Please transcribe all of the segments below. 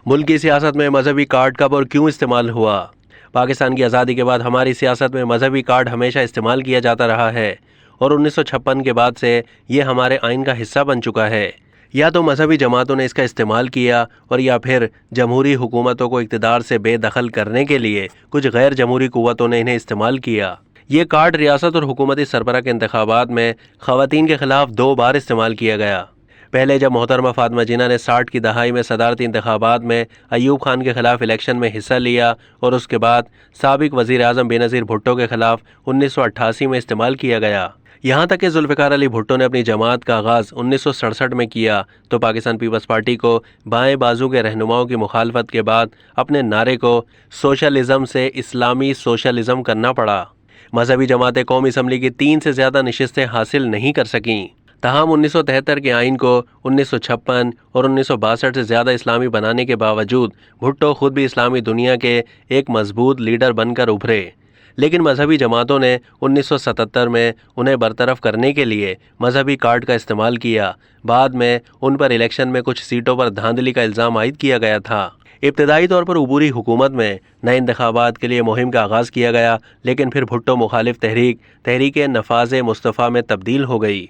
ملک کی سیاست میں مذہبی کارڈ کب اور کیوں استعمال ہوا؟ پاکستان کی آزادی کے بعد ہماری سیاست میں مذہبی کارڈ ہمیشہ استعمال کیا جاتا رہا ہے اور 1956 کے بعد سے یہ ہمارے آئین کا حصہ بن چکا ہے۔ یا تو مذہبی جماعتوں نے اس کا استعمال کیا اور یا پھر جمہوری حکومتوں کو اقتدار سے بے دخل کرنے کے لیے کچھ غیر جمہوری قوتوں نے انہیں استعمال کیا۔ یہ کارڈ ریاست اور حکومتی سربراہ کے انتخابات میں خواتین کے خلاف 2 بار استعمال کیا گیا۔ پہلے جب محترمہ فاطمہ جناح نے 60 کی دہائی میں صدارتی انتخابات میں ایوب خان کے خلاف الیکشن میں حصہ لیا اور اس کے بعد سابق وزیر اعظم بے نظیر بھٹو کے خلاف 1988 میں استعمال کیا گیا۔ یہاں تک کہ ذوالفقار علی بھٹو نے اپنی جماعت کا آغاز 1967 میں کیا تو پاکستان پیپلز پارٹی کو بائیں بازو کے رہنماؤں کی مخالفت کے بعد اپنے نعرے کو سوشلزم سے اسلامی سوشلزم کرنا پڑا۔ مذہبی جماعتیں قومی اسمبلی کی 3 سے زیادہ نشستیں حاصل نہیں کر سکیں۔ تاہم 1973 کے آئین کو 1956 اور 1962 سے زیادہ اسلامی بنانے کے باوجود بھٹو خود بھی اسلامی دنیا کے ایک مضبوط لیڈر بن کر ابھرے، لیکن مذہبی جماعتوں نے 1977 میں انہیں برطرف کرنے کے لیے مذہبی کارڈ کا استعمال کیا۔ بعد میں ان پر الیکشن میں کچھ سیٹوں پر دھاندلی کا الزام عائد کیا گیا تھا۔ ابتدائی طور پر عبوری حکومت میں نئے انتخابات کے لیے مہم کا آغاز کیا گیا، لیکن پھر بھٹو مخالف تحریک نفاذ مصطفیٰ میں تبدیل ہو گئی۔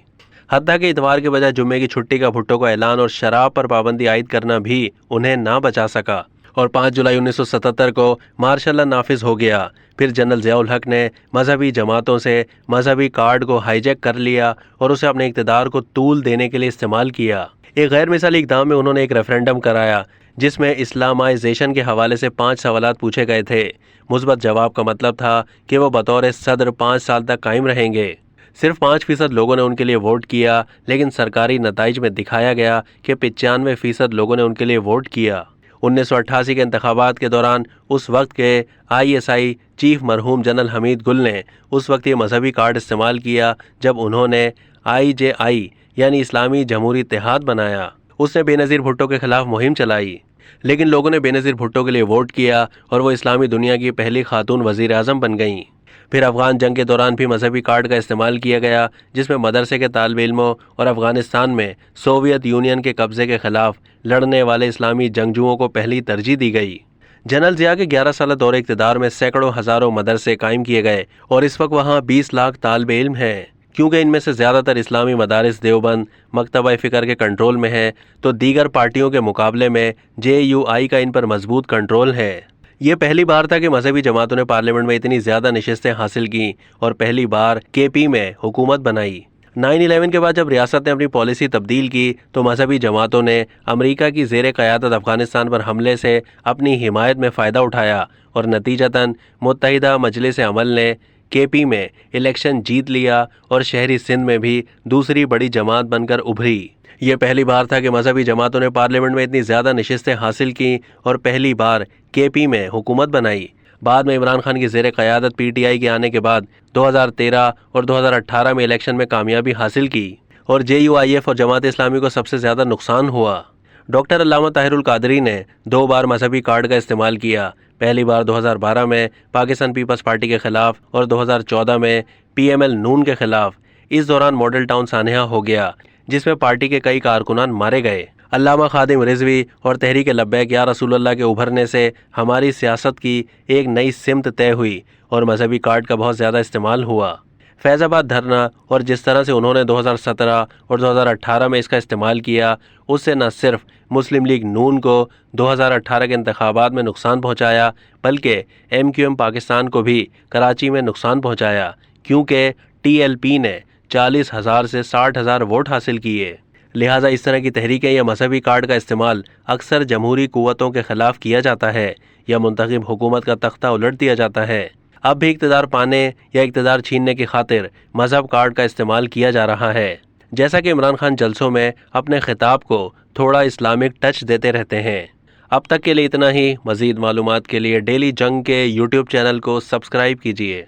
حتیٰ کہ اتوار کے بجائے جمعے کی چھٹی کا بھٹو کا اعلان اور شراب پر پابندی عائد کرنا بھی انہیں نہ بچا سکا، اور 5 جولائی 1977 کو مارشل لا نافذ ہو گیا۔ پھر جنرل ضیاء الحق نے مذہبی جماعتوں سے مذہبی کارڈ کو ہائی جیک کر لیا اور اسے اپنے اقتدار کو طول دینے کے لیے استعمال کیا۔ ایک غیر مثالی اقدام میں انہوں نے ایک ریفرینڈم کرایا جس میں اسلامائزیشن کے حوالے سے 5 سوالات پوچھے گئے تھے۔ مثبت جواب کا مطلب تھا کہ وہ بطور صدر 5 سال تک قائم رہیں گے۔ صرف 5% لوگوں نے ان کے لیے ووٹ کیا، لیکن سرکاری نتائج میں دکھایا گیا کہ 95% لوگوں نے ان کے لیے ووٹ کیا۔ 1988 کے انتخابات کے دوران اس وقت کے ISI چیف مرحوم جنرل حمید گل نے اس وقت یہ مذہبی کارڈ استعمال کیا جب انہوں نے IJI یعنی اسلامی جمہوری اتحاد بنایا۔ اس نے بے-نظیر بھٹو کے خلاف مہم چلائی، لیکن لوگوں نے بے-نظیر بھٹو کے لیے ووٹ کیا اور وہ اسلامی دنیا کی پہلی خاتون وزیر اعظم بن گئیں۔ پھر افغان جنگ کے دوران بھی مذہبی کارڈ کا استعمال کیا گیا، جس میں مدرسے کے طالب علموں اور افغانستان میں سوویت یونین کے قبضے کے خلاف لڑنے والے اسلامی جنگجوؤں کو پہلی ترجیح دی گئی۔ جنرل ضیاء کے 11 سالہ دور اقتدار میں سینکڑوں ہزاروں مدرسے قائم کیے گئے اور اس وقت وہاں 20 لاکھ طالب علم ہیں۔ کیونکہ ان میں سے زیادہ تر اسلامی مدارس دیوبند مکتبہ فکر کے کنٹرول میں ہیں، تو دیگر پارٹیوں کے مقابلے میں JUI کا ان پر مضبوط کنٹرول ہے۔ یہ پہلی بار تھا کہ مذہبی جماعتوں نے پارلیمنٹ میں اتنی زیادہ نشستیں حاصل کیں اور پہلی بار KP میں حکومت بنائی۔ 9/11 کے بعد جب ریاست نے اپنی پالیسی تبدیل کی تو مذہبی جماعتوں نے امریکہ کی زیر قیادت افغانستان پر حملے سے اپنی حمایت میں فائدہ اٹھایا اور نتیجتاً متحدہ مجلس عمل نے KP میں الیکشن جیت لیا اور شہری سندھ میں بھی دوسری بڑی جماعت بن کر ابھری۔ یہ پہلی بار تھا کہ مذہبی جماعتوں نے پارلیمنٹ میں اتنی زیادہ نشستیں حاصل کیں اور پہلی بار KP میں حکومت بنائی۔ بعد میں عمران خان کی زیر قیادت PTI کے آنے کے بعد 2013 اور 2018 میں الیکشن میں کامیابی حاصل کی اور JUIF اور جماعت اسلامی کو سب سے زیادہ نقصان ہوا۔ ڈاکٹر علامہ طاہر القادری نے 2 بار مذہبی کارڈ کا استعمال کیا، پہلی بار 2012 میں پاکستان پیپلز پارٹی کے خلاف اور 2014 میں PML نون کے خلاف۔ اس دوران ماڈل ٹاؤن سانحہ ہو گیا جس میں پارٹی کے کئی کارکنان مارے گئے۔ علامہ خادم رضوی اور تحریک لبیک یا رسول اللہ کے ابھرنے سے ہماری سیاست کی ایک نئی سمت طے ہوئی اور مذہبی کارڈ کا بہت زیادہ استعمال ہوا۔ فیض آباد دھرنا اور جس طرح سے انہوں نے 2017 اور 2018 میں اس کا استعمال کیا، اس سے نہ صرف مسلم لیگ نون کو 2018 کے انتخابات میں نقصان پہنچایا بلکہ MQM پاکستان کو بھی کراچی میں نقصان پہنچایا، کیونکہ TLP نے 40,000 سے 60,000 ووٹ حاصل کیے۔ لہٰذا اس طرح کی تحریکیں یا مذہبی کارڈ کا استعمال اکثر جمہوری قوتوں کے خلاف کیا جاتا ہے یا منتخب حکومت کا تختہ الٹ دیا جاتا ہے۔ اب بھی اقتدار پانے یا اقتدار چھیننے کی خاطر مذہب کارڈ کا استعمال کیا جا رہا ہے، جیسا کہ عمران خان جلسوں میں اپنے خطاب کو تھوڑا اسلامک ٹچ دیتے رہتے ہیں۔ اب تک کے لیے اتنا ہی۔ مزید معلومات کے لیے ڈیلی جنگ کے YouTube چینل کو سبسکرائب کیجیے۔